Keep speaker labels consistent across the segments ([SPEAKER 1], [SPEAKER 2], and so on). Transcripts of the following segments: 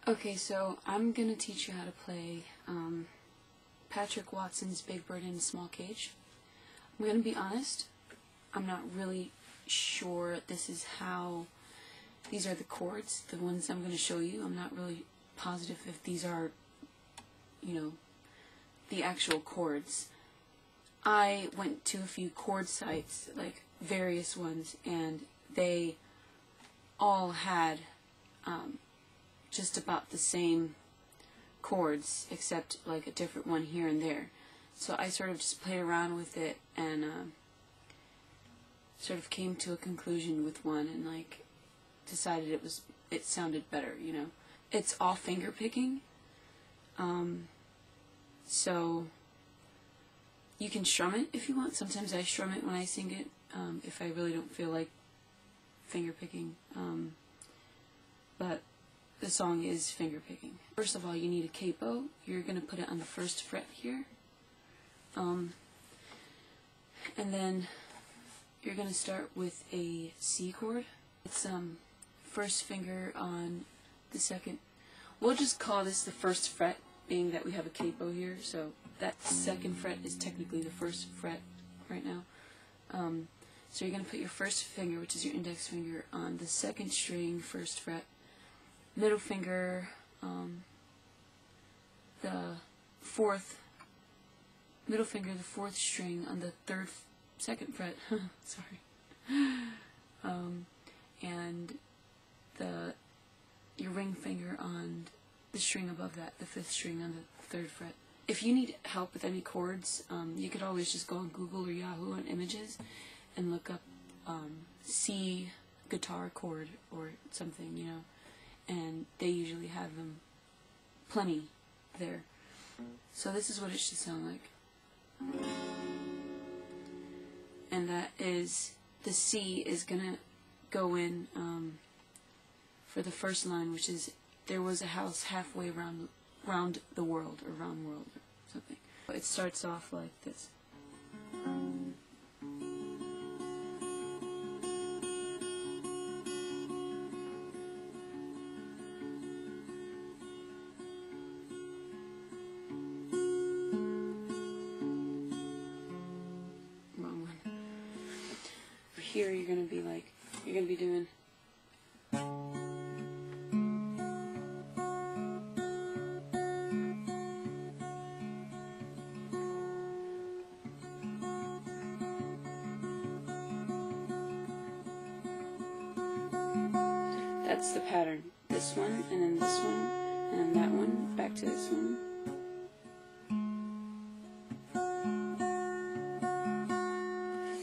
[SPEAKER 1] Okay, so I'm gonna teach you how to play Patrick Watson's Big Bird in a Small Cage. I'm gonna be honest, I'm not really sure these are the chords, the ones I'm gonna show you. I'm not really positive if these are, you know, the actual chords. I went to a few chord sites, like various ones, and they all had just about the same chords, except like a different one here and there. So I sort of just played around with it and sort of came to a conclusion with one, and like decided it sounded better, you know. It's all finger picking, so you can strum it if you want. Sometimes I strum it when I sing it, if I really don't feel like finger picking, but the song is finger picking. First of all, you need a capo. You're going to put it on the first fret here. And then you're going to start with a C chord. It's first finger on the second. We'll just call this the first fret, being that we have a capo here. So that second fret is technically the first fret right now. So you're going to put your first finger, which is your index finger, on the second string, first fret. Middle finger, the fourth string on the second fret, sorry, and your ring finger on the string above that, the fifth string on the third fret. If you need help with any chords, you could always just go on Google or Yahoo on images and look up C guitar chord or something, you know. And they usually have them plenty there. So this is what it should sound like. And that is, the C is gonna go in for the first line, which is, there was a house halfway round the world, or round world, or something. It starts off like this. Here you're going to be doing that's the pattern. This one, and then this one, and then that one, back to this one.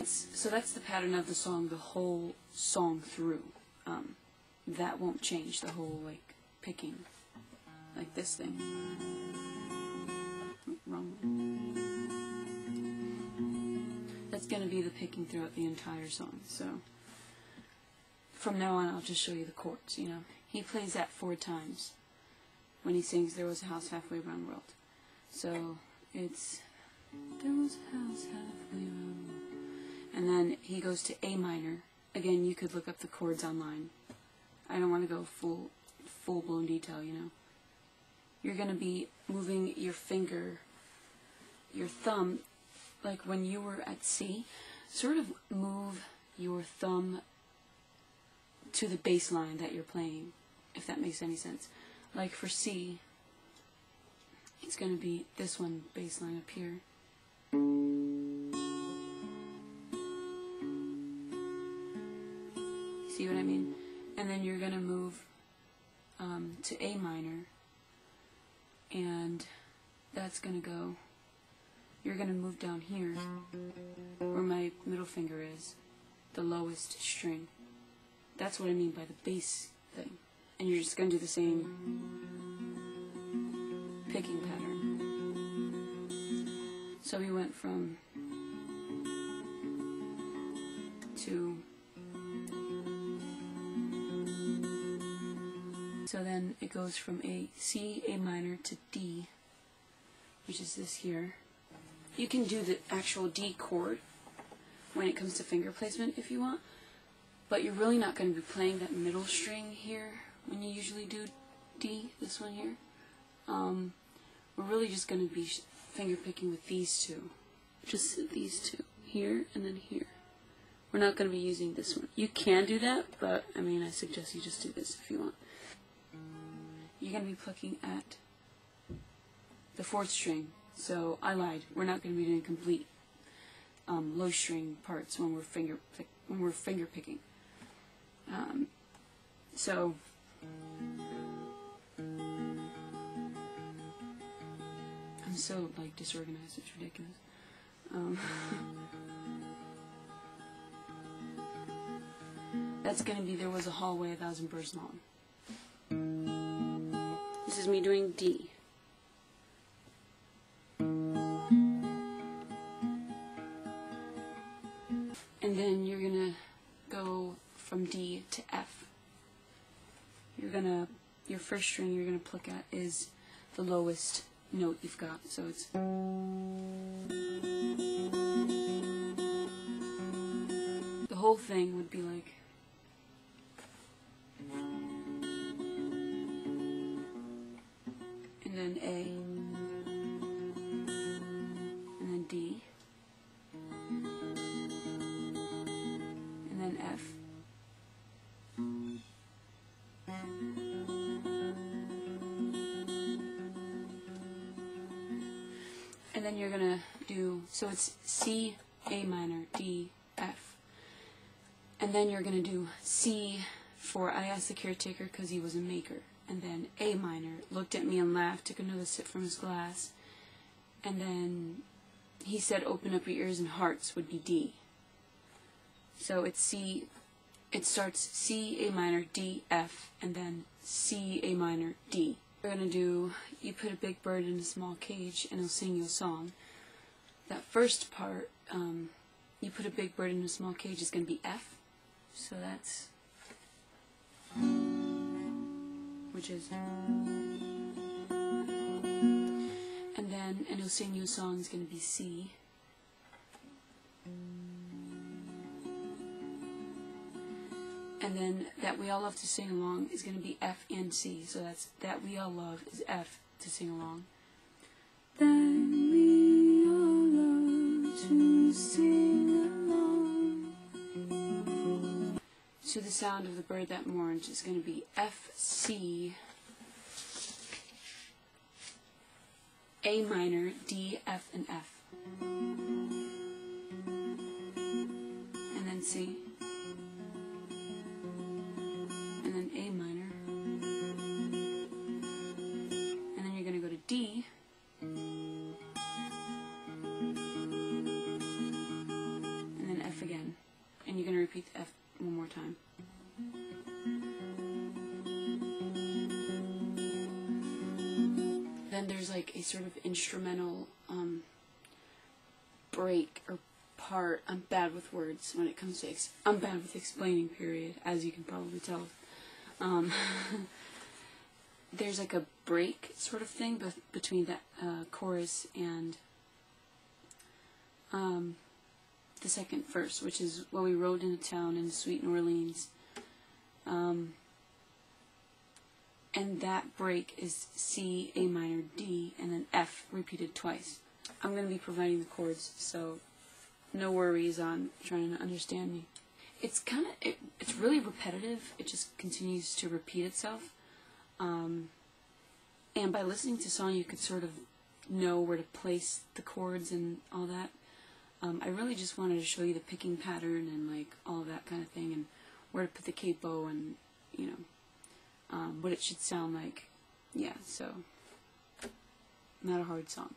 [SPEAKER 1] So that's the pattern of the song, the whole song through. That won't change, the whole, like, picking. Like this thing. Wrong one. That's going to be the picking throughout the entire song. So from now on, I'll just show you the chords, you know. He plays that 4 times when he sings There Was a House Halfway Round the World. So it's There was a house halfway round the world. And then he goes to A minor. Again, you could look up the chords online. I don't want to go full-blown detail, you know. You're going to be moving your finger, your thumb, like when you were at C, sort of move your thumb to the bass line that you're playing, if that makes any sense. Like for C, it's going to be this one, bass line up here. See what I mean? And then you're going to move to A minor, and that's going to go, you're going to move down here, where my middle finger is, the lowest string. That's what I mean by the bass thing. And you're just going to do the same picking pattern. So we went from to, so then it goes from A, C, A minor to D, which is this here. You can do the actual D chord when it comes to finger placement if you want, but you're really not going to be playing that middle string here when you usually do D, this one here. We're really just going to be finger picking with these two. Just these two, here and then here. We're not going to be using this one. You can do that, but I mean, I suggest you just do this if you want. You're going to be plucking at the 4th string, so I lied. We're not going to be doing complete low string parts when we're finger picking. So I'm so like disorganized, it's ridiculous. That's gonna be There Was a Hallway 1,000 Birds Long. This is me doing D. And then you're gonna go from D to F. Your first string you're gonna pluck at is the lowest note you've got, so it's the whole thing would be like and then A and then D and then F and then you're gonna do, so it's C, A minor, D, F. And then you're gonna do C for I asked the caretaker because he was a maker. And then A minor, looked at me and laughed, took another sip from his glass. And then he said open up your ears and hearts would be D. So it's C, it starts C, A minor, D, F, and then C, A minor, D. We're going to do, you put a big bird in a small cage and it'll sing you a song. That first part, you put a big bird in a small cage, is going to be F. So that's, which is, and then, and it'll sing you a song is going to be C. And then That We All Love to Sing Along is going to be F and C. So that's That We All Love is F to sing along. That we all love to sing along. To the sound of the bird that mourns is going to be F, C, A minor, D, F, and F. And then C. And then A minor, and then you're going to go to D, and then F again, and you're going to repeat the F one more time. Then there's like a sort of instrumental break or part. I'm bad with words when it comes to I'm bad with explaining, period, as you can probably tell. There's like a break sort of thing between the chorus and the second verse, which is While We Rode into Town in Sweet New Orleans. And that break is C, A minor, D, and then F repeated twice. I'm going to be providing the chords, so no worries on trying to understand me. It's kind of, it's really repetitive. It just continues to repeat itself. And by listening to the song, you could sort of know where to place the chords and all that. I really just wanted to show you the picking pattern and like all of that kind of thing, and where to put the capo and, you know, what it should sound like. Yeah, so, not a hard song.